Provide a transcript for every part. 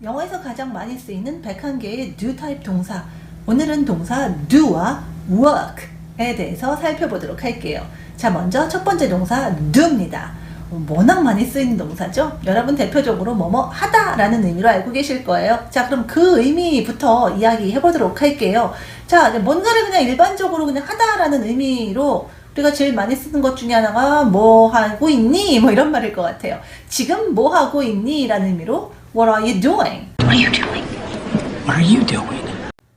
영어에서 가장 많이 쓰이는 101개의 do 타입 동사. 오늘은 동사 do와 work에 대해서 살펴보도록 할게요. 자, 먼저 첫 번째 동사 do입니다. 워낙 많이 쓰이는 동사죠? 여러분 대표적으로 뭐뭐 하다 라는 의미로 알고 계실 거예요. 자, 그럼 그 의미부터 이야기해 보도록 할게요. 자, 뭔가를 그냥 일반적으로 그냥 하다 라는 의미로 우리가 제일 많이 쓰는 것 중에 하나가 뭐 하고 있니? 뭐 이런 말일 것 같아요. 지금 뭐 하고 있니? 라는 의미로 What are you doing? What are you doing? What are you doing?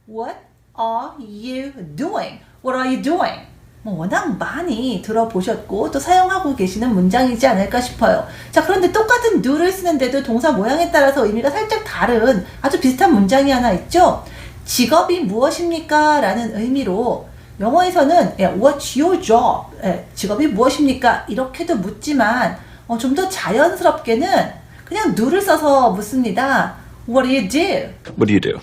What are you doing? What are you doing? 워낙 많이 들어보셨고 또 사용하고 계시는 문장이지 않을까 싶어요. 자, 그런데 똑같은 do를 쓰는데도 동사 모양에 따라서 의미가 살짝 다른 아주 비슷한 문장이 하나 있죠. 직업이 무엇입니까? 라는 의미로 영어에서는 What's your job? 직업이 무엇입니까? 이렇게도 묻지만 좀 더 자연스럽게는 그냥 do를 써서 묻습니다. What do you do? What do you do?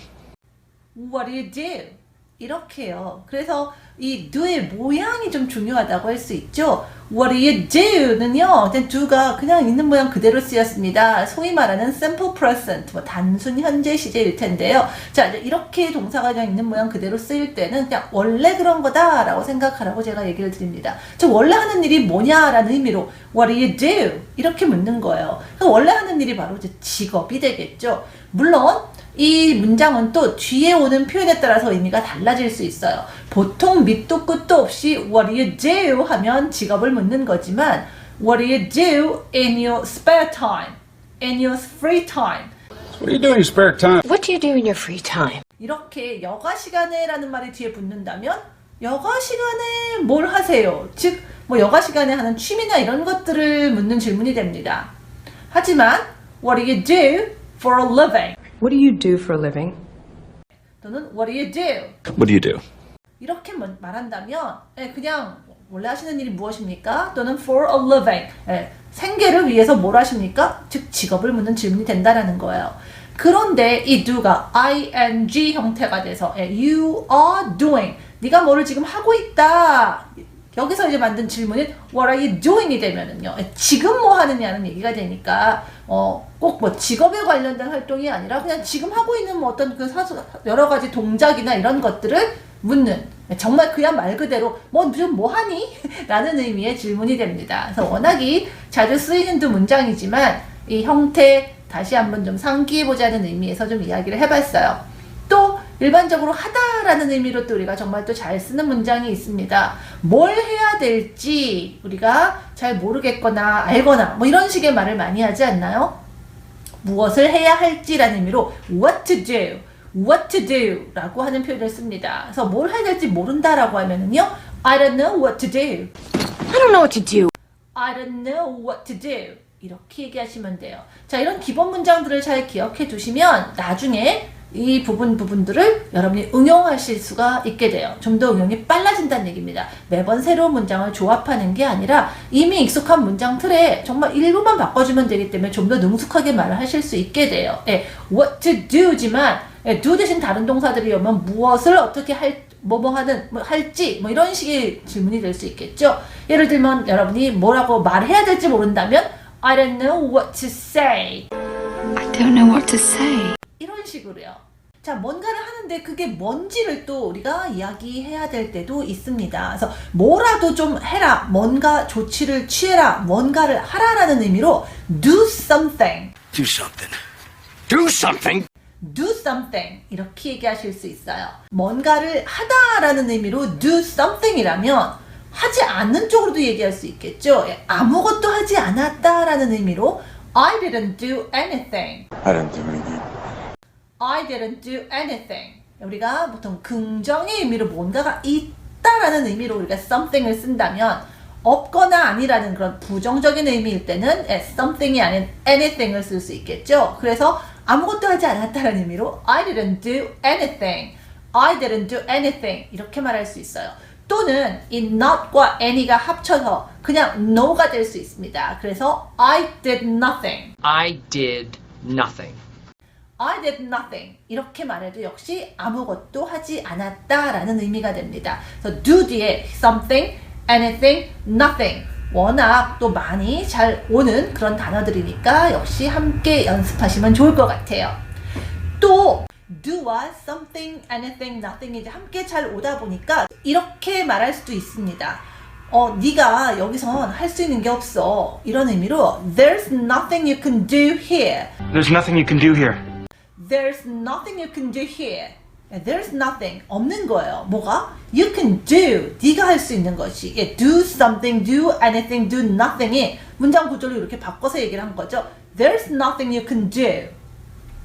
What do you do? 이렇게요. 그래서 이 do의 모양이 좀 중요하다고 할 수 있죠. What do you do?는요, do가 그냥 있는 모양 그대로 쓰였습니다. 소위 말하는 simple present, 단순 현재 시제일 텐데요. 자, 이렇게 동사가 그냥 있는 모양 그대로 쓰일 때는 그냥 원래 그런 거다라고 생각하라고 제가 얘기를 드립니다. 저 원래 하는 일이 뭐냐라는 의미로 What do you do? 이렇게 묻는 거예요. 원래 하는 일이 바로 이제 직업이 되겠죠. 물론 이 문장은 또 뒤에 오는 표현에 따라서 의미가 달라질 수 있어요. 보통 밑도 끝도 없이 What do you do? 하면 직업을 묻는 거지만 What do you do in your spare time? In your free time? What do you do in your spare time? What do you do in your free time? 이렇게 여가 시간에 라는 말이 뒤에 붙는다면 여가 시간에 뭘 하세요? 즉, 여가 시간에 하는 취미나 이런 것들을 묻는 질문이 됩니다. 하지만 What do you do for a living? What do you do for a living? 또는 What do you do? What do you do? 이렇게 말한다면 그냥 원래 하시는 일이 무엇입니까? 또는 for a living, 생계를 위해서 뭘 하십니까? 즉 직업을 묻는 질문이 된다라는 거예요. 그런데 이 do가 ing 형태가 돼서 you are doing, 네가 뭐를 지금 하고 있다. 여기서 이제 만든 질문인 What are you doing이 되면은요, 지금 뭐 하느냐는 얘기가 되니까 꼭 직업에 관련된 활동이 아니라 그냥 지금 하고 있는 어떤 그 여러 가지 동작이나 이런 것들을 묻는, 정말 그냥 말 그대로 지금 뭐 하니? 라는 의미의 질문이 됩니다. 그래서 워낙이 자주 쓰이는 두 문장이지만 이 형태 다시 한번 좀 상기해보자는 의미에서 좀 이야기를 해봤어요. 또 일반적으로 하다라는 의미로 또 우리가 정말 또 잘 쓰는 문장이 있습니다. 뭘 해야 될지 우리가 잘 모르겠거나 알거나 이런 식의 말을 많이 하지 않나요? 무엇을 해야 할지라는 의미로 what to do, what to do 라고 하는 표현을 씁니다. 그래서 뭘 해야 될지 모른다라고 하면은요, I don't know what to do. I don't know what to do. I don't know what to do. 이렇게 얘기하시면 돼요. 자, 이런 기본 문장들을 잘 기억해 두시면 나중에 이 부분들을 여러분이 응용하실 수가 있게 돼요. 좀 더 응용이 빨라진다는 얘기입니다. 매번 새로운 문장을 조합하는 게 아니라 이미 익숙한 문장 틀에 정말 일부만 바꿔주면 되기 때문에 좀 더 능숙하게 말을 하실 수 있게 돼요. what to do지만 do 대신 다른 동사들이 오면 무엇을 어떻게 할지 이런 식의 질문이 될 수 있겠죠. 예를 들면 여러분이 뭐라고 말해야 될지 모른다면 I don't know what to say. I don't know what to say. 이런 식으로요. 자, 뭔가를 하는데 그게 뭔지를 또 우리가 이야기해야 될 때도 있습니다. 그래서 뭐라도 좀 해라, 뭔가 조치를 취해라, 뭔가를 하라라는 의미로 do something. Do something. Do something. do something 이렇게 얘기하실 수 있어요. 뭔가를 하다라는 의미로 do something이라면 하지 않는 쪽으로도 얘기할 수 있겠죠. 아무것도 하지 않았다라는 의미로 I didn't do anything. I didn't do anything. I didn't do anything. 우리가 보통 긍정의 의미로 뭔가가 있다라는 의미로 우리가 something을 쓴다면 없거나 아니라는 그런 부정적인 의미일 때는 something이 아닌 anything을 쓸 수 있겠죠. 그래서 아무것도 하지 않았다는 의미로 I didn't do anything. I didn't do anything. 이렇게 말할 수 있어요. 또는 이 not과 any가 합쳐서 그냥 no가 될 수 있습니다. 그래서 I did nothing. I did nothing. I did nothing. 이렇게 말해도 역시 아무것도 하지 않았다라는 의미가 됩니다. 그래서 do 뒤에 something, anything, nothing. 워낙 또 많이 잘 오는 그런 단어들이니까 역시 함께 연습하시면 좋을 것 같아요. 또 do와 something, anything, nothing이 이제 함께 잘 오다 보니까 이렇게 말할 수도 있습니다. 네가 여기선 할 수 있는 게 없어. 이런 의미로 There's nothing you can do here. There's nothing you can do here. There's nothing you can do here. There's nothing. 없는 거예요. 뭐가? You can do. 네가 할 수 있는 것이. Do something, do anything, do nothing이 문장 구조를 이렇게 바꿔서 얘기를 한 거죠. There's nothing you can do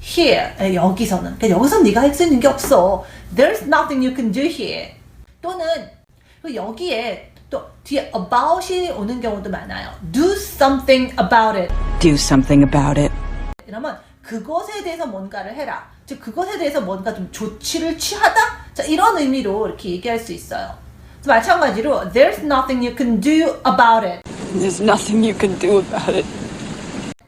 here. 여기서는. 그러니까 여기서는 네가 할 수 있는 게 없어. There's nothing you can do here. 또는 여기에 또 뒤에 about이 오는 경우도 많아요. Do something about it. Do something about it. 이러면 그것에 대해서 뭔가를 해라. 즉 그것에 대해서 뭔가 좀 조치를 취하다. 자, 이런 의미로 이렇게 얘기할 수 있어요. 마찬가지로 There's nothing you can do about it. There's nothing you can do about it.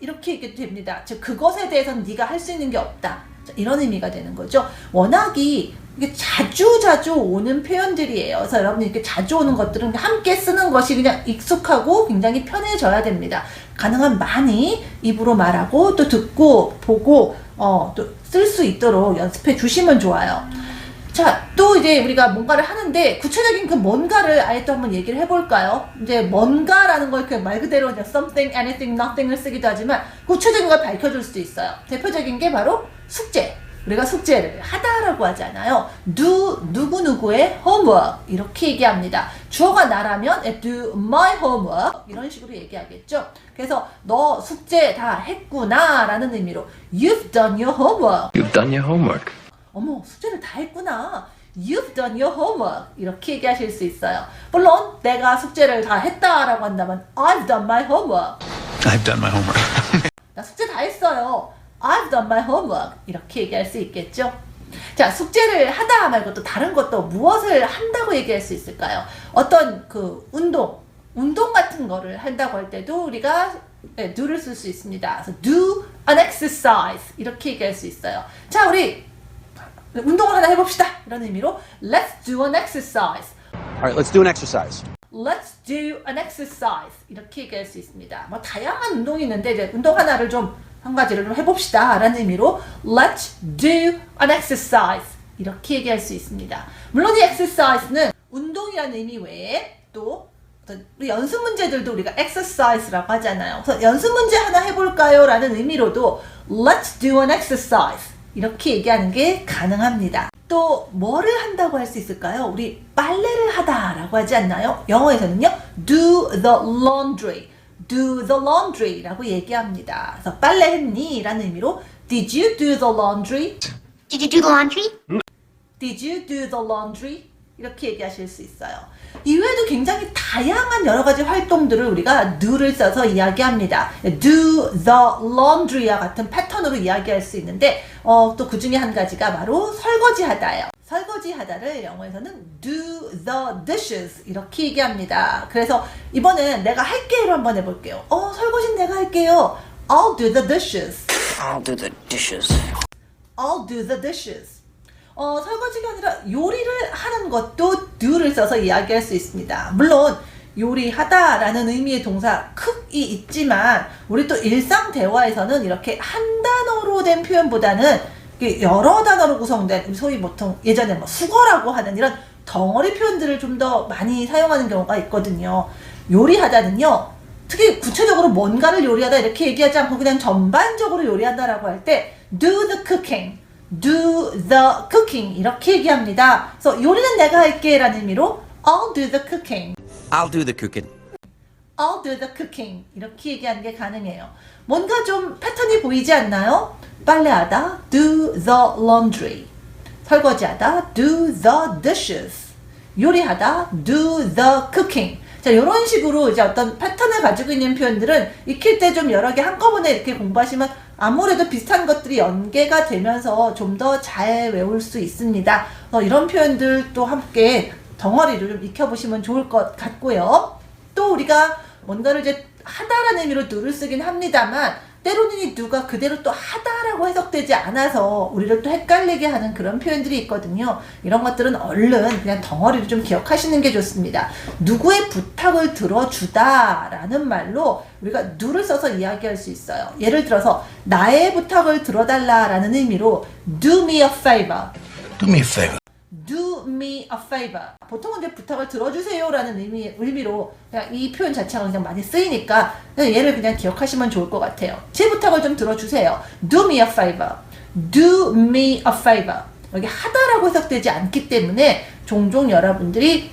이렇게 얘기도 됩니다. 즉 그것에 대해서는 네가 할 수 있는 게 없다. 자, 이런 의미가 되는 거죠. 워낙이 이게 자주 오는 표현들이에요. 그래서 여러분이 이렇게 자주 오는 것들은 함께 쓰는 것이 그냥 익숙하고 굉장히 편해져야 됩니다. 가능한 많이 입으로 말하고 또 듣고 보고 또 쓸 수 있도록 연습해 주시면 좋아요. 자, 또 이제 우리가 뭔가를 하는데 구체적인 그 뭔가를 아예 또 한번 얘기를 해볼까요? 이제 뭔가라는 걸 그 말 그대로 그냥 something, anything, nothing을 쓰기도 하지만 구체적인 걸 밝혀줄 수도 있어요. 대표적인 게 바로 숙제. 우리가 숙제를 하다라고 하잖아요. do 누구누구의 homework 이렇게 얘기합니다. 주어가 나라면 do my homework 이런 식으로 얘기하겠죠. 그래서 너 숙제 다 했구나 라는 의미로 You've done your homework. You've done your homework. 어머, 숙제를 다 했구나. You've done your homework. 이렇게 얘기하실 수 있어요. 물론 내가 숙제를 다 했다라고 한다면 I've done my homework. I've done my homework. 나 숙제 다 했어요. I've done my homework. 이렇게 얘기할 수 있겠죠. 자, 숙제를 하다 말고 또 다른 것도 무엇을 한다고 얘기할 수 있을까요? 어떤 그 운동 같은 거를 한다고 할 때도 우리가 do를 쓸 수 있습니다. 그래서 do an exercise. 이렇게 얘기할 수 있어요. 자, 우리 운동을 하나 해봅시다. 이런 의미로 Let's do an exercise. All right, let's do an exercise. Let's do an exercise. 이렇게 얘기할 수 있습니다. 뭐 다양한 운동이 있는데 이제 운동 하나를 한 가지를 좀 해봅시다. 라는 의미로 Let's do an exercise. 이렇게 얘기할 수 있습니다. 물론 이 exercise는 운동이라는 의미 외에 또 우리 연습 문제들도 우리가 exercise라고 하잖아요. 그래서 연습 문제 하나 해볼까요? 라는 의미로도 Let's do an exercise. 이렇게 얘기하는 게 가능합니다. 또 뭐를 한다고 할 수 있을까요? 우리 빨래를 하다라고 하지 않나요? 영어에서는요. Do the laundry. Do the laundry 라고 얘기합니다. 그래서 빨래 했니? 라는 의미로 Did you do the laundry? Did you do the laundry? Did you do the laundry? 이렇게 얘기하실 수 있어요. 이외에도 굉장히 다양한 여러 가지 활동들을 우리가 do를 써서 이야기합니다. Do the laundry와 같은 패턴으로 이야기할 수 있는데 또 그 중에 한 가지가 바로 설거지하다예요. 설거지하다를 영어에서는 do the dishes 이렇게 얘기합니다. 그래서 이번엔 내가 할게요로 한번 해볼게요. 설거지는 내가 할게요. I'll do the dishes. I'll do the dishes. I'll do the dishes. 설거지가 아니라 요리를 하는 것도 do를 써서 이야기할 수 있습니다. 물론 요리하다라는 의미의 동사 cook이 있지만 우리 또 일상 대화에서는 이렇게 한 단어로 된 표현보다는 여러 단어로 구성된 우리 소위 보통 예전에 뭐 수거라고 하는 이런 덩어리 표현들을 좀 더 많이 사용하는 경우가 있거든요. 요리하다는요. 특히 구체적으로 뭔가를 요리하다 이렇게 얘기하지 않고 그냥 전반적으로 요리한다라고 할 때 do the cooking, do the cooking 이렇게 얘기합니다. 그래서 요리는 내가 할게 라는 의미로 I'll do the cooking. I'll do the cooking. I'll do the cooking 이렇게 얘기하는 게 가능해요. 뭔가 좀 패턴이 보이지 않나요? 빨래하다 do the laundry, 설거지하다 do the dishes, 요리하다 do the cooking. 자, 이런 식으로 이제 어떤 패턴을 가지고 있는 표현들은 익힐 때 좀 여러 개 한꺼번에 이렇게 공부하시면 아무래도 비슷한 것들이 연계가 되면서 좀 더 잘 외울 수 있습니다. 이런 표현들도 함께 덩어리를 좀 익혀보시면 좋을 것 같고요. 또 우리가 뭔가를 이제 하다라는 의미로 do를 쓰긴 합니다만 때로는 이 do가 그대로 또 하다라고 해석되지 않아서 우리를 또 헷갈리게 하는 그런 표현들이 있거든요. 이런 것들은 얼른 그냥 덩어리를 좀 기억하시는 게 좋습니다. 누구의 부탁을 들어주다 라는 말로 우리가 do를 써서 이야기할 수 있어요. 예를 들어서 나의 부탁을 들어달라 라는 의미로 do me a favor. Do me a favor. Do me a favor. 보통은 이제 부탁을 들어주세요 라는 의미로 그냥 이 표현 자체가 그냥 많이 쓰이니까 얘를 그냥 기억하시면 좋을 것 같아요. 제 부탁을 좀 들어주세요. Do me a favor. Do me a favor. 여기 하다라고 해석되지 않기 때문에 종종 여러분들이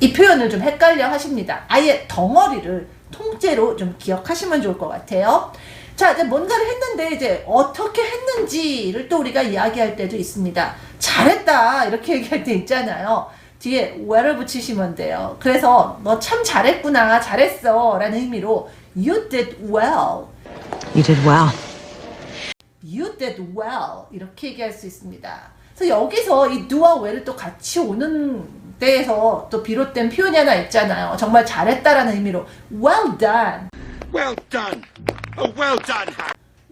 이 표현을 좀 헷갈려 하십니다. 아예 덩어리를 통째로 좀 기억하시면 좋을 것 같아요. 자, 이제 뭔가를 했는데 이제 어떻게 했는지를 또 우리가 이야기할 때도 있습니다. 잘했다 이렇게 얘기할 때 있잖아요. 뒤에 where를 붙이시면 돼요. 그래서 너 참 잘했구나, 잘했어 라는 의미로 you did well. You did well. You did well 이렇게 얘기할 수 있습니다. 그래서 여기서 이 do와 well을 또 같이 오는 데에서 또 비롯된 표현이 하나 있잖아요. 정말 잘했다라는 의미로 well done. Well done. Oh, well done.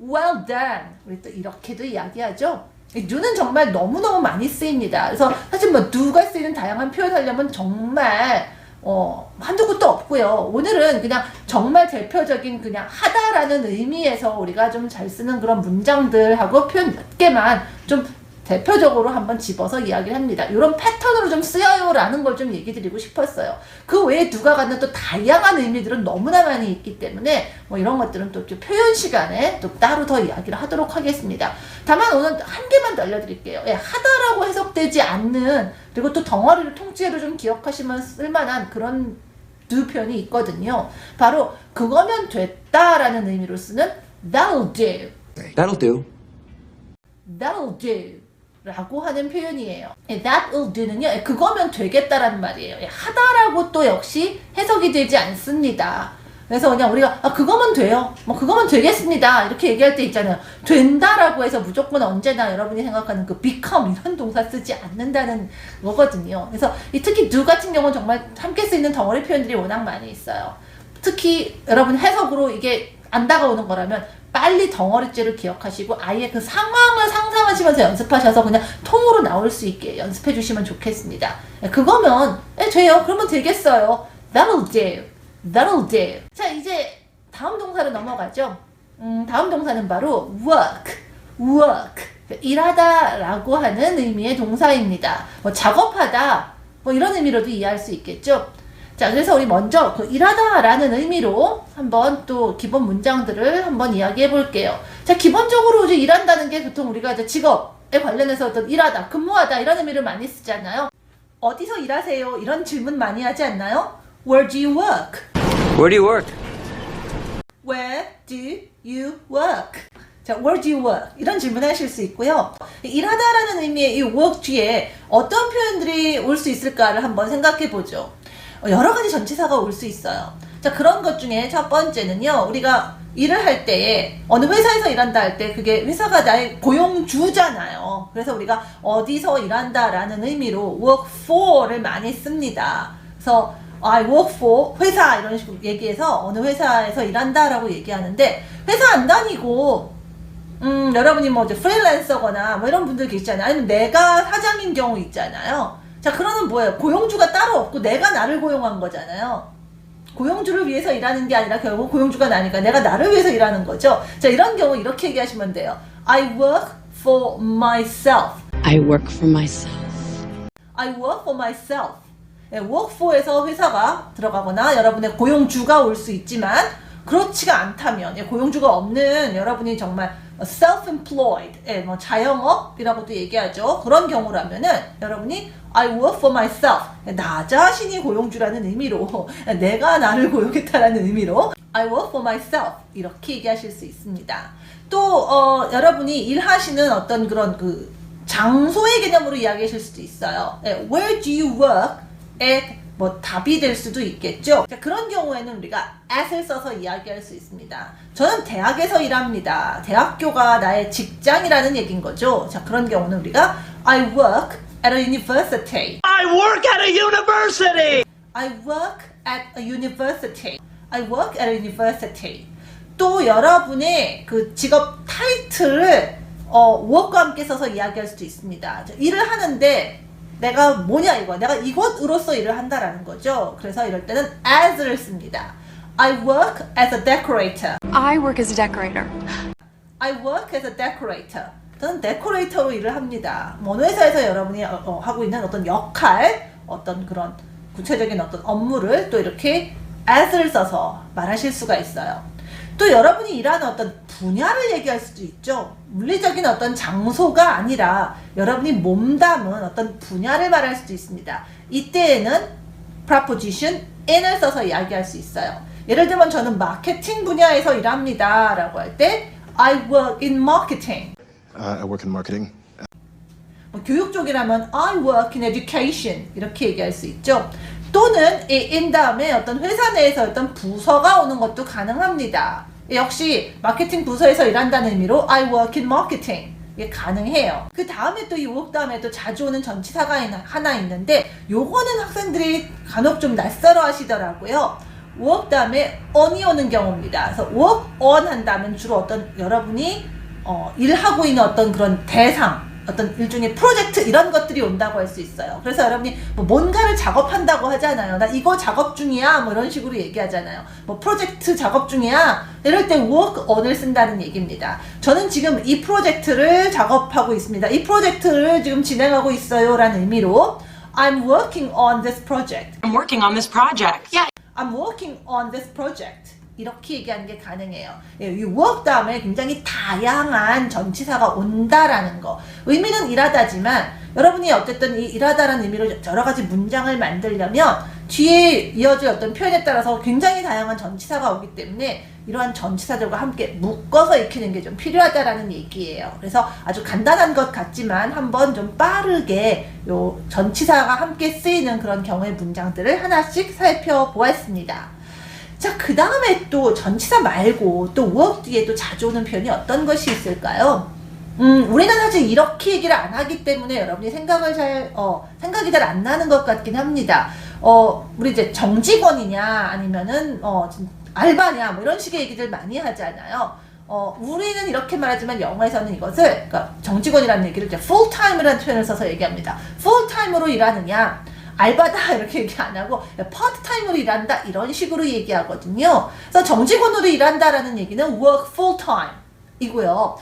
Well done. 우리 또 이렇게도 이야기하죠. 이 do는 정말 너무너무 많이 쓰입니다. 그래서 사실 뭐 do가 쓰이는 다양한 표현하려면 정말 한두 곳도 없고요. 오늘은 그냥 정말 대표적인 그냥 하다라는 의미에서 우리가 좀 잘 쓰는 그런 문장들하고 표현 몇 개만 좀 대표적으로 한번 집어서 이야기를 합니다. 이런 패턴으로 좀 쓰여요 라는 걸 좀 얘기 드리고 싶었어요. 그 외에 누가 갖는 또 다양한 의미들은 너무나 많이 있기 때문에 뭐 이런 것들은 또 표현 시간에 또 따로 더 이야기를 하도록 하겠습니다. 다만 오늘 한 개만 더 알려드릴게요. 예, 하다라고 해석되지 않는 그리고 또 덩어리를 통째로 좀 기억하시면 쓸만한 그런 두 표현이 있거든요. 바로 그거면 됐다라는 의미로 쓰는 that'll do. That'll do. That'll do 라고 하는 표현이에요. That'll do는요, 그거면 되겠다라는 말이에요. 하다라고 또 역시 해석이 되지 않습니다. 그래서 그냥 우리가 그거면 돼요. 뭐 그거면 되겠습니다. 이렇게 얘기할 때 있잖아요. 된다라고 해서 무조건 언제나 여러분이 생각하는 그 become 이런 동사 쓰지 않는다는 거거든요. 그래서 특히 do 같은 경우는 정말 함께 쓰이는 덩어리 표현들이 워낙 많이 있어요. 특히 여러분 해석으로 이게 안 다가오는 거라면 빨리 덩어리째를 기억하시고 아예 그 상황을 상상하시면서 연습하셔서 그냥 통으로 나올 수 있게 연습해 주시면 좋겠습니다. 그거면 돼요. 그러면 되겠어요. That'll do. That'll do. 자, 이제 다음 동사로 넘어가죠. 다음 동사는 바로 work. work. 일하다 라고 하는 의미의 동사입니다. 뭐 작업하다 뭐 이런 의미로도 이해할 수 있겠죠. 자, 그래서 우리 먼저 그 일하다 라는 의미로 한번 또 기본 문장들을 한번 이야기해 볼게요. 자, 기본적으로 이제 일한다는 게 보통 우리가 이제 직업에 관련해서 어떤 일하다, 근무하다 이런 의미를 많이 쓰잖아요. 어디서 일하세요? 이런 질문 많이 하지 않나요? Where do you work? Where do you work? Where do you work? 자, where do you work? 이런 질문 하실 수 있고요. 일하다라는 의미의 이 work 뒤에 어떤 표현들이 올 수 있을까를 한번 생각해 보죠. 여러 가지 전치사가 올 수 있어요. 자, 그런 것 중에 첫 번째는요, 우리가 일을 할 때에 어느 회사에서 일한다 할 때 그게 회사가 나의 고용주잖아요. 그래서 우리가 어디서 일한다 라는 의미로 work for를 많이 씁니다. 그래서 I work for 회사 이런 식으로 얘기해서 어느 회사에서 일한다 라고 얘기하는데, 회사 안 다니고 여러분이 뭐 이제 프리랜서거나 뭐 이런 분들 계시잖아요. 아니면 내가 사장인 경우 있잖아요. 자, 그러면 뭐예요? 고용주가 따로 없고 내가 나를 고용한 거잖아요. 고용주를 위해서 일하는 게 아니라 결국 고용주가 나니까 내가 나를 위해서 일하는 거죠. 자, 이런 경우 이렇게 얘기하시면 돼요. I work for myself. I work for myself. I work for myself. work for에서 회사가 들어가거나 여러분의 고용주가 올 수 있지만 그렇지가 않다면, 고용주가 없는 여러분이 정말 self-employed, 뭐 자영업이라고도 얘기하죠. 그런 경우라면은 여러분이 I work for myself, 나 자신이 고용주라는 의미로, 내가 나를 고용했다라는 의미로 I work for myself 이렇게 얘기하실 수 있습니다. 또 여러분이 일하시는 어떤 그런 그 장소의 개념으로 이야기하실 수도 있어요. Where do you work? 에 뭐 답이 될 수도 있겠죠. 자, 그런 경우에는 우리가 at을 써서 이야기할 수 있습니다. 저는 대학에서 일합니다. 대학교가 나의 직장이라는 얘기인 거죠. 자, 그런 경우는 우리가 I work at a university. I work at a university! I work at a university. I work at a university. 또 여러분의 그 직업 타이틀을 work과 함께 써서 이야기할 수도 있습니다. 일을 하는데 내가 뭐냐 이거. 내가 이것으로서 일을 한다라는 거죠. 그래서 이럴 때는 as를 씁니다. I work as a decorator. I work as a decorator. I work as a decorator. 저는 데코레이터로 일을 합니다. 어느 회사에서 여러분이 하고 있는 어떤 역할, 어떤 그런 구체적인 어떤 업무를 또 이렇게 as를 써서 말하실 수가 있어요. 또 여러분이 일하는 어떤 분야를 얘기할 수도 있죠. 물리적인 어떤 장소가 아니라 여러분이 몸담은 어떤 분야를 말할 수도 있습니다. 이때에는 preposition in을 써서 이야기할 수 있어요. 예를 들면 저는 마케팅 분야에서 일합니다 라고 할 때 I work in marketing. I work in marketing. 교육 쪽이라면 I work in education 이렇게 얘기할 수 있죠. 또는 in 다음에 어떤 회사 내에서 어떤 부서가 오는 것도 가능합니다. 역시 마케팅 부서에서 일한다는 의미로 I work in marketing 이게 가능해요. 그 다음에 또 이 work 다음에 또 자주 오는 전치사가 하나 있는데 요거는 학생들이 간혹 좀 낯설어 하시더라고요. work 다음에 on이 오는 경우입니다. 그래서 work on 한다면 주로 어떤 여러분이 일하고 있는 어떤 그런 대상, 어떤 일종의 프로젝트 이런 것들이 온다고 할 수 있어요. 그래서 여러분이 뭐 뭔가를 작업한다고 하잖아요. 나 이거 작업 중이야 뭐 이런 식으로 얘기하잖아요. 뭐 프로젝트 작업 중이야 이럴 때 work on을 쓴다는 얘기입니다. 저는 지금 이 프로젝트를 작업하고 있습니다. 이 프로젝트를 지금 진행하고 있어요 라는 의미로 I'm working on this project. I'm working on this project. Yeah, I'm working on this project. 이렇게 얘기하는 게 가능해요. 이 work 다음에 굉장히 다양한 전치사가 온다라는 거. 의미는 일하다지만 여러분이 어쨌든 이 일하다라는 의미로 여러 가지 문장을 만들려면 뒤에 이어질 어떤 표현에 따라서 굉장히 다양한 전치사가 오기 때문에 이러한 전치사들과 함께 묶어서 익히는 게 좀 필요하다라는 얘기예요. 그래서 아주 간단한 것 같지만 한번 좀 빠르게 요 전치사가 함께 쓰이는 그런 경우의 문장들을 하나씩 살펴보았습니다. 자, 그 다음에 또 전치사 말고 또 work 뒤에 또 자주 오는 표현이 어떤 것이 있을까요? 우리는 사실 이렇게 얘기를 안 하기 때문에 여러분이 생각이 잘 안 나는 것 같긴 합니다. 우리 이제 정직원이냐 아니면은 알바냐 뭐 이런 식의 얘기들 많이 하잖아요. 우리는 이렇게 말하지만 영어에서는 이것을 그러니까 정직원이라는 얘기를 이제 full-time이라는 표현을 써서 얘기합니다. full-time으로 일하느냐 알바다 이렇게 얘기 안 하고 파트타임으로 일한다 이런 식으로 얘기하거든요. 그래서 정직원으로 일한다라는 얘기는 work full time 이고요.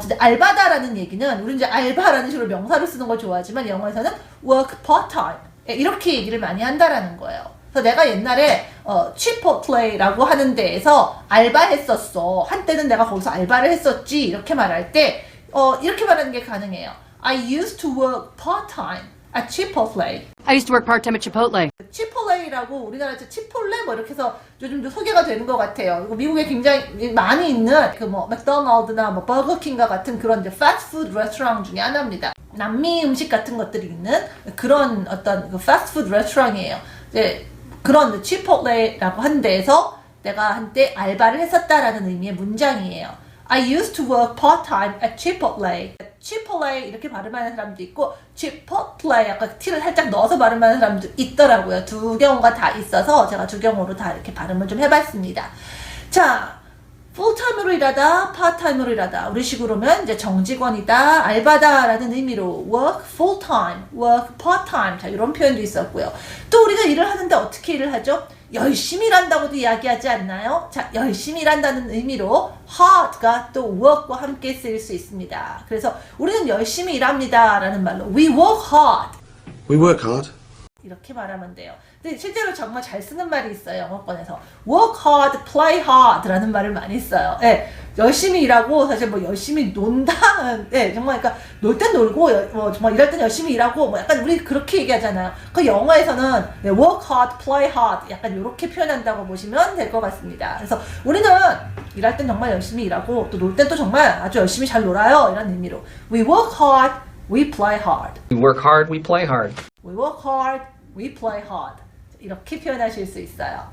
진짜 알바다라는 얘기는 우리 이제 알바라는 식으로 명사를 쓰는 걸 좋아하지만 영어에서는 work part time 이렇게 얘기를 많이 한다라는 거예요. 그래서 내가 옛날에 Chipotle라고 하는 데에서 알바했었어. 한때는 내가 거기서 알바를 했었지 이렇게 말할 때 이렇게 말하는 게 가능해요. I used to work part time at Chipotle. I used to work part-time at Chipotle. 치폴레이라고 우리나라에서 치폴레 뭐 이렇게 해서 요즘도 소개가 되는 것 같아요. 이거 미국에 굉장히 많이 있는 그 뭐 맥도날드나 뭐 버거킹과 같은 그런 이제 패스트푸드 레스토랑 중에 하나입니다. 남미 음식 같은 것들이 있는 그런 어떤 그 패스트푸드 레스토랑이에요. 이제 그런 치폴레라고 한 데에서 내가 한때 알바를 했었다라는 의미의 문장이에요. I used to work part-time at Chipotle. Chipotle 이렇게 발음하는 사람도 있고 Chipotle 약간 T를 살짝 넣어서 발음하는 사람도 있더라고요. 두 경우가 다 있어서 제가 두 경우로 다 이렇게 발음을 좀 해봤습니다. 자, 풀타임으로 일하다, 파트타임으로 일하다. 우리 식으로면 이제 정직원이다, 알바다라는 의미로 work full-time, work part-time. 자, 이런 표현도 있었고요. 또 우리가 일을 하는데 어떻게 일을 하죠? 열심히 일한다고도 이야기하지 않나요? 자, 열심히 일한다는 의미로 hard가 또 work과 함께 쓰일 수 있습니다. 그래서 우리는 열심히 일합니다 라는 말로 we work hard. We work hard. 이렇게 말하면 돼요. 근데 실제로 정말 잘 쓰는 말이 있어요. 영어권에서 work hard, play hard 라는 말을 많이 써요. 예, 열심히 일하고 사실 뭐 열심히 논다. 예, 정말 그러니까 놀 땐 놀고 뭐 정말 일할 땐 열심히 일하고 뭐 약간 우리 그렇게 얘기하잖아요. 그 영어에서는 work hard, play hard 약간 이렇게 표현한다고 보시면 될 것 같습니다. 그래서 우리는 일할 땐 정말 열심히 일하고 또 놀 땐 또 정말 아주 열심히 잘 놀아요. 이런 의미로 we work hard, we play hard. We work hard, we play hard. We work hard, we play hard. 이렇게 표현하실 수 있어요.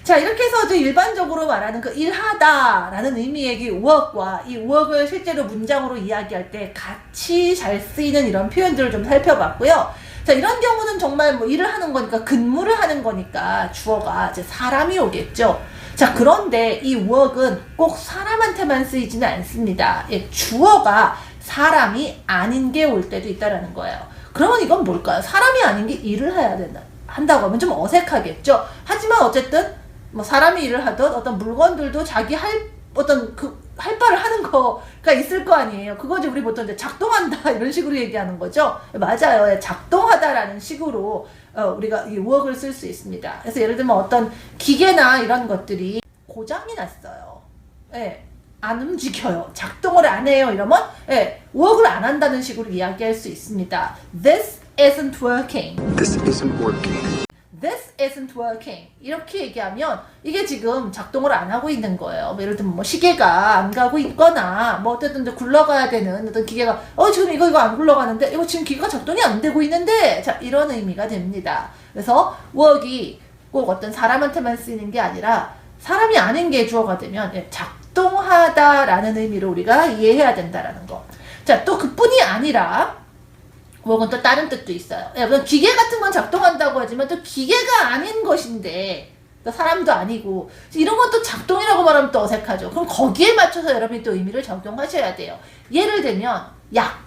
자, 이렇게 해서 이제 일반적으로 말하는 그 일하다라는 의미의 이 work과 이 work을 실제로 문장으로 이야기할 때 같이 잘 쓰이는 이런 표현들을 좀 살펴봤고요. 자, 이런 경우는 정말 뭐 일을 하는 거니까 근무를 하는 거니까 주어가 이제 사람이 오겠죠. 자, 그런데 이 work은 꼭 사람한테만 쓰이지는 않습니다. 예, 주어가 사람이 아닌 게 올 때도 있다라는 거예요. 그러면 이건 뭘까요? 사람이 아닌 게 일을 해야 한다고 하면 좀 어색하겠죠. 하지만 어쨌든 뭐 사람이 일을 하든 어떤 물건들도 자기 할 바를 하는 거가 있을 거 아니에요. 그거지 우리 보통 이제 작동한다 이런 식으로 얘기하는 거죠. 맞아요. 예, 작동하다라는 식으로 우리가 이 work을 쓸 수 있습니다. 그래서 예를 들면 어떤 기계나 이런 것들이 고장이 났어요. 예, 안 움직여요. 작동을 안 해요. 이러면 예, work을 안 한다는 식으로 이야기할 수 있습니다. This isn't working. This isn't working. This isn't working. 이렇게 얘기하면 이게 지금 작동을 안 하고 있는 거예요. 뭐 예를 들면 뭐 시계가 안 가고 있거나 뭐 어쨌든 이제 굴러가야 되는 어떤 기계가 지금 이거 안 굴러가는데 이거 지금 기계가 작동이 안 되고 있는데 자 이런 의미가 됩니다. 그래서 work이 꼭 어떤 사람한테만 쓰이는 게 아니라 사람이 아닌 게 주어가 되면 작동하다라는 의미로 우리가 이해해야 된다라는 거. 자, 또 그뿐이 아니라 work은 또 다른 뜻도 있어요. 기계 같은 건 작동한다고 하지만 또 기계가 아닌 것인데 또 사람도 아니고 이런 건 또 작동이라고 말하면 또 어색하죠. 그럼 거기에 맞춰서 여러분이 또 의미를 적용하셔야 돼요. 예를 들면 약,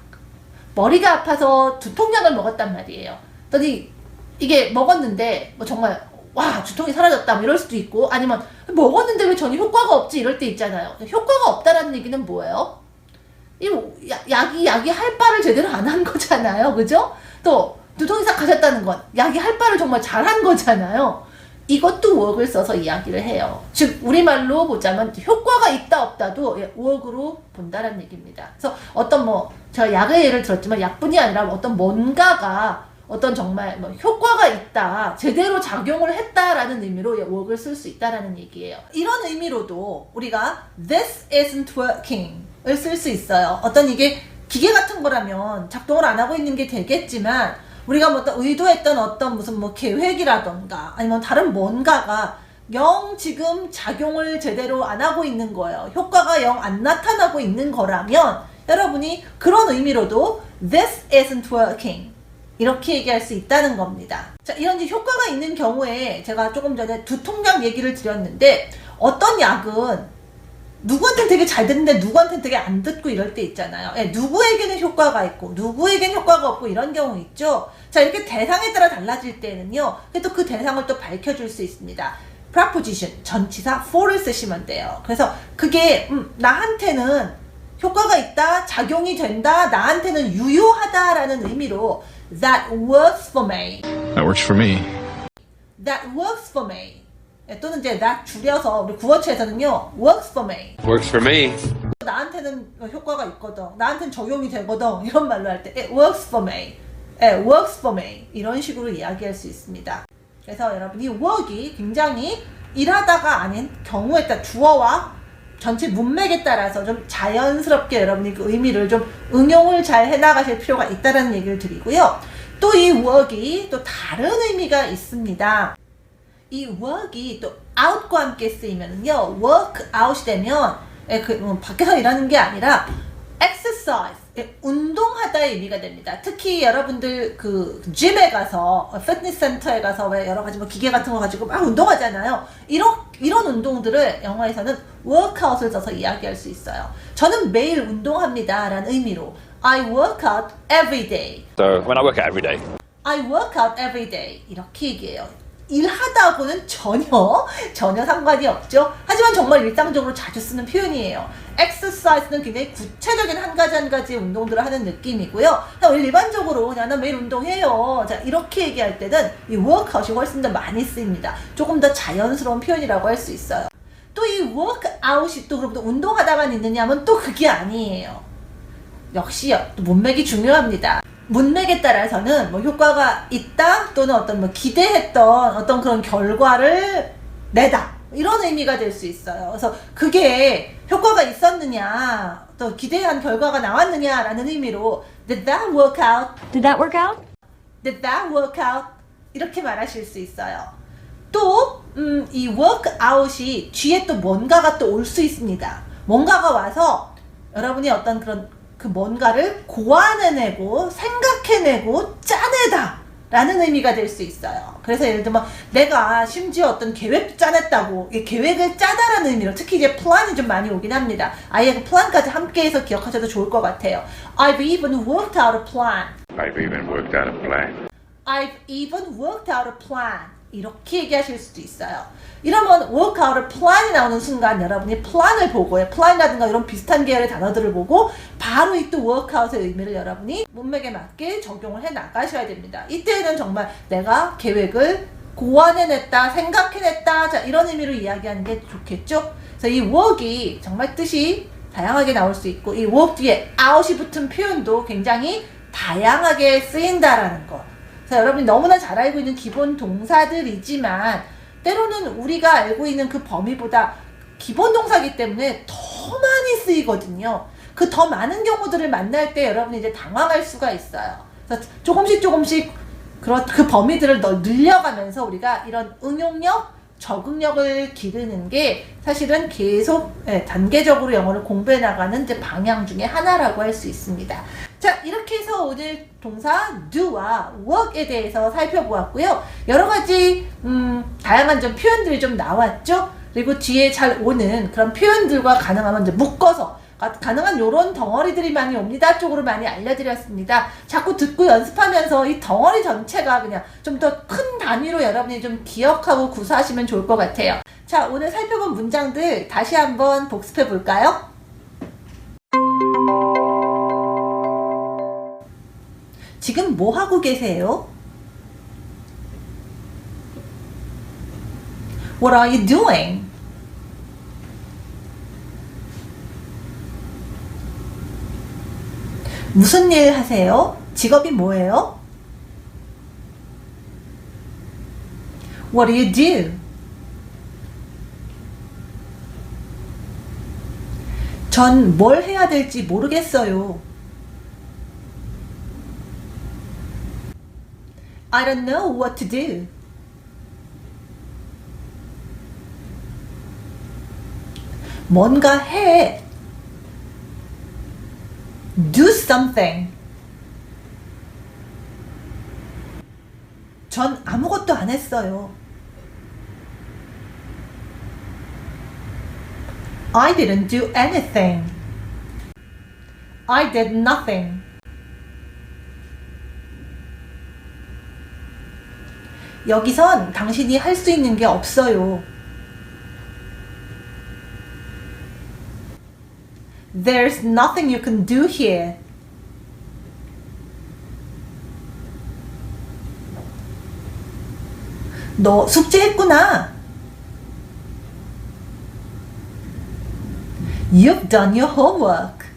머리가 아파서 두통약을 먹었단 말이에요. 그랬더니 이게 먹었는데 뭐 정말 와 두통이 사라졌다 뭐 이럴 수도 있고 아니면 먹었는데 왜 전혀 효과가 없지 이럴 때 있잖아요. 효과가 없다라는 얘기는 뭐예요? 이 약이 할 바를 제대로 안 한 거잖아요. 그죠? 또 두통이 싹 가셨다는 건 약이 할 바를 정말 잘한 거잖아요. 이것도 work을 써서 이야기를 해요. 즉 우리말로 보자면 효과가 있다 없다도 work으로 본다는 얘기입니다. 그래서 어떤 제가 약의 예를 들었지만 약뿐이 아니라 어떤 뭔가가 어떤 정말 효과가 있다, 제대로 작용을 했다라는 의미로 work을 쓸 수 있다라는 얘기예요. 이런 의미로도 우리가 this isn't working 을 쓸 수 있어요. 어떤 이게 기계 같은 거라면 작동을 안 하고 있는 게 되겠지만 우리가 어떤 의도했던 어떤 무슨 계획이라던가 아니면 다른 뭔가가 영 지금 작용을 제대로 안 하고 있는 거예요. 효과가 영 안 나타나고 있는 거라면 여러분이 그런 의미로도 this isn't working 이렇게 얘기할 수 있다는 겁니다. 자, 이런 효과가 있는 경우에 제가 조금 전에 두통약 얘기를 드렸는데 어떤 약은 누구한테는 되게 잘 듣는데 누구한테는 되게 안 듣고 이럴 때 있잖아요. 누구에게는 효과가 있고 누구에게는 효과가 없고 이런 경우 있죠. 자, 이렇게 대상에 따라 달라질 때는요. 또 그 대상을 또 밝혀줄 수 있습니다. preposition, 전치사 for를 쓰시면 돼요. 그래서 그게 나한테는 효과가 있다, 작용이 된다, 나한테는 유효하다라는 의미로 that works for me. That works for me. That works for me. 또는 이제 that 줄여서 우리 구어체에서는요 works for me. Works for me. 나한테는 효과가 있거든. 나한테는 적용이 되거든. 이런 말로 할 때 it works for me. works for me. 이런 식으로 이야기할 수 있습니다. 그래서 여러분이 work이 굉장히 일하다가 아닌 경우에 따라 주어와 전체 문맥에 따라서 좀 자연스럽게 여러분이 그 의미를 좀 응용을 잘 해나가실 필요가 있다는 얘기를 드리고요. 또 이 work이 또 다른 의미가 있습니다. 이 work이 또 out과 함께 쓰이면은요, work out이 되면 밖에서 일하는 게 아니라 exercise, 운동하다의 의미가 됩니다. 특히 여러분들 그 gym에 가서 피트니스 센터에 가서 왜 여러 가지 기계 같은 거 가지고 막 운동하잖아요. 이런 운동들을 영어에서는 workout을 써서 이야기할 수 있어요. 저는 매일 운동합니다 라는 의미로 I work out every day. So when I work out every day. I work out every day. 이렇게 얘기해요. 일하다고는 전혀 상관이 없죠. 하지만 정말 일상적으로 자주 쓰는 표현이에요. exercise는 굉장히 구체적인 한 가지 운동들을 하는 느낌이고요. 우리 일반적으로 그냥 나 매일 운동해요. 자, 이렇게 얘기할 때는 이 workout이 훨씬 더 많이 쓰입니다. 조금 더 자연스러운 표현이라고 할 수 있어요. 또 이 workout이 또 그럼 또 운동하다만 있느냐 하면 또 그게 아니에요. 역시 또 문맥이 중요합니다. 문맥에 따라서는 효과가 있다 또는 어떤 기대했던 어떤 그런 결과를 내다 이런 의미가 될 수 있어요. 그래서 그게 효과가 있었느냐 또 기대한 결과가 나왔느냐라는 의미로 Did that work out? Did that work out? Did that work out? 이렇게 말하실 수 있어요. 또 이 work out이 뒤에 또 뭔가가 또 올 수 있습니다. 뭔가가 와서 여러분이 어떤 그런 그 뭔가를 고안해내고 생각해내고 짜내다 라는 의미가 될 수 있어요. 그래서 예를 들면 내가 심지어 어떤 계획도 짜냈다고, 이 계획을 짜다라는 의미로, 특히 이제 플랜이 좀 많이 오긴 합니다. 아예 그 플랜까지 함께해서 기억하셔도 좋을 것 같아요. I've even worked out a plan. I've even worked out a plan. I've even worked out a plan. 이렇게 얘기하실 수도 있어요. 이러면 work out a plan이 나오는 순간 여러분이 plan을 보고요. plan이라든가 이런 비슷한 계열의 단어들을 보고 바로 이 또 work out의 의미를 여러분이 문맥에 맞게 적용을 해 나가셔야 됩니다. 이때는 정말 내가 계획을 고안해냈다, 생각해냈다, 자, 이런 의미로 이야기하는 게 좋겠죠? 그래서 이 work이 정말 뜻이 다양하게 나올 수 있고, 이 work 뒤에 out이 붙은 표현도 굉장히 다양하게 쓰인다라는 거. 그래서 여러분이 너무나 잘 알고 있는 기본 동사들이지만 때로는 우리가 알고 있는 그 범위보다 기본 동사이기 때문에 더 많이 쓰이거든요. 그 더 많은 경우들을 만날 때 여러분이 이제 당황할 수가 있어요. 그래서 조금씩 그 범위들을 늘려가면서 우리가 이런 응용력, 적응력을 기르는 게 사실은 계속 단계적으로 영어를 공부해 나가는 이제 방향 중에 하나라고 할 수 있습니다. 자, 이렇게 해서 오늘 동사 do와 work에 대해서 살펴보았고요. 여러 가지 다양한 좀 표현들이 좀 나왔죠. 그리고 뒤에 잘 오는 그런 표현들과 가능하면 이제 묶어서 가능한 요런 덩어리들이 많이 옵니다 쪽으로 많이 알려드렸습니다. 자꾸 듣고 연습하면서 이 덩어리 전체가 그냥 좀 더 큰 단위로 여러분이 좀 기억하고 구사하시면 좋을 것 같아요. 자, 오늘 살펴본 문장들 다시 한번 복습해 볼까요? 지금 뭐 하고 계세요? What are you doing? 무슨 일 하세요? 직업이 뭐예요? What do you do? 전 뭘 해야 될지 모르겠어요. I don't know what to do. 뭔가 해. Do something. 전 아무것도 안 했어요. I didn't do anything. I did nothing. 여기선 당신이 할 수 있는 게 없어요. There's nothing you can do here. 너 숙제했구나. You've done your homework.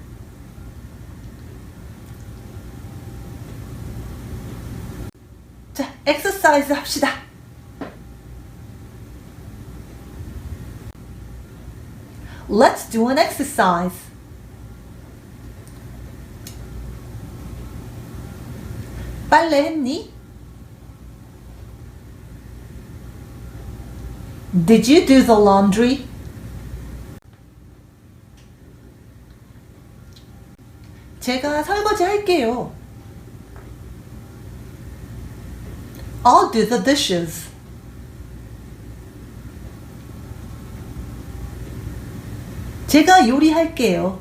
자, exercise 합시다. Let's do an exercise. 빨래 했니? Did you do the laundry? 제가 설거지 할게요. I'll do the dishes. 제가 요리할게요.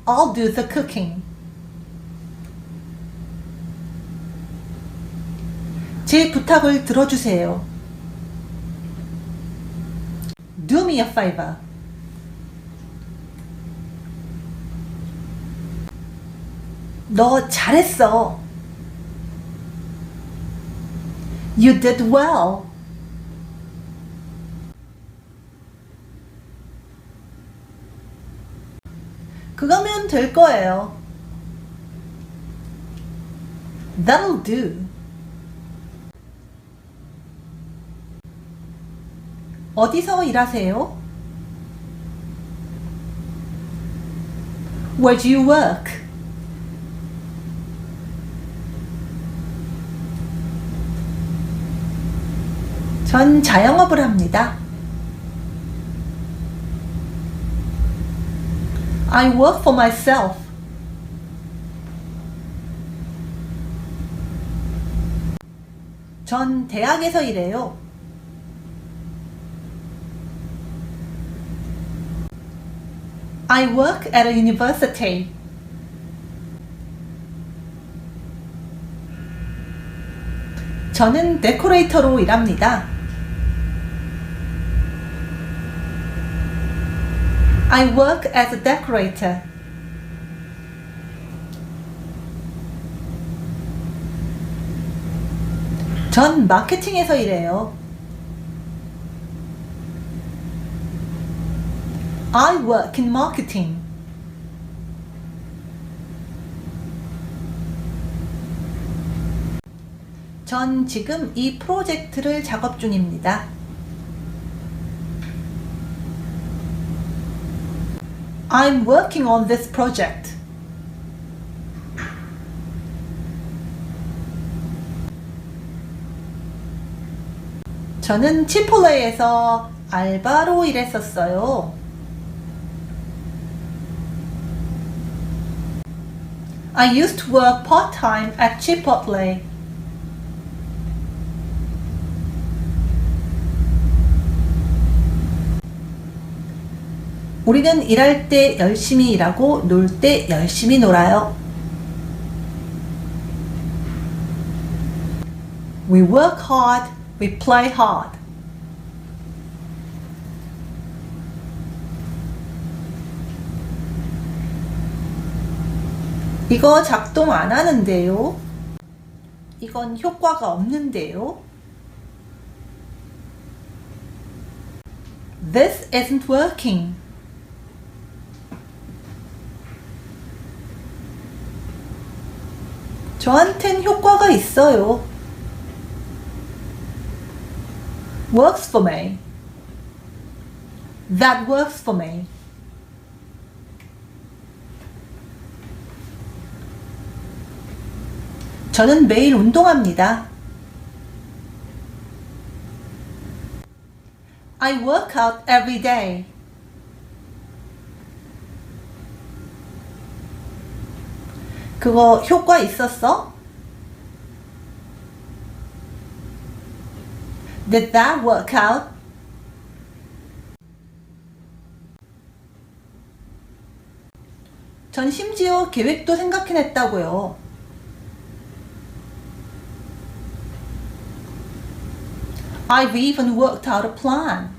I'll do the cooking. 제 부탁을 들어주세요. Do me a favor. 너 잘했어. You did well. 그거면 될 거예요. That'll do. 어디서 일하세요? Where do you work? 전 자영업을 합니다. I work for myself. 전 대학에서 일해요. I work at a university. 저는 데코레이터로 일합니다. I work as a decorator. 전 마케팅에서 일해요. I work in marketing. 전 지금 이 프로젝트를 작업 중입니다. I'm working on this project. 저는 치폴레에서 알바로 일했었어요. I used to work part-time at Chipotle. 우리는 일할 때 열심히 일하고 놀 때 열심히 놀아요. We work hard, we play hard. 이거 작동 안 하는데요? 이건 효과가 없는데요? This isn't working. 저한텐 효과가 있어요. Works for me. That works for me. 저는 매일 운동합니다. I work out every day. 그거 효과 있었어? Did that work out? 전 심지어 계획도 생각해냈다고요. I've even worked out a plan.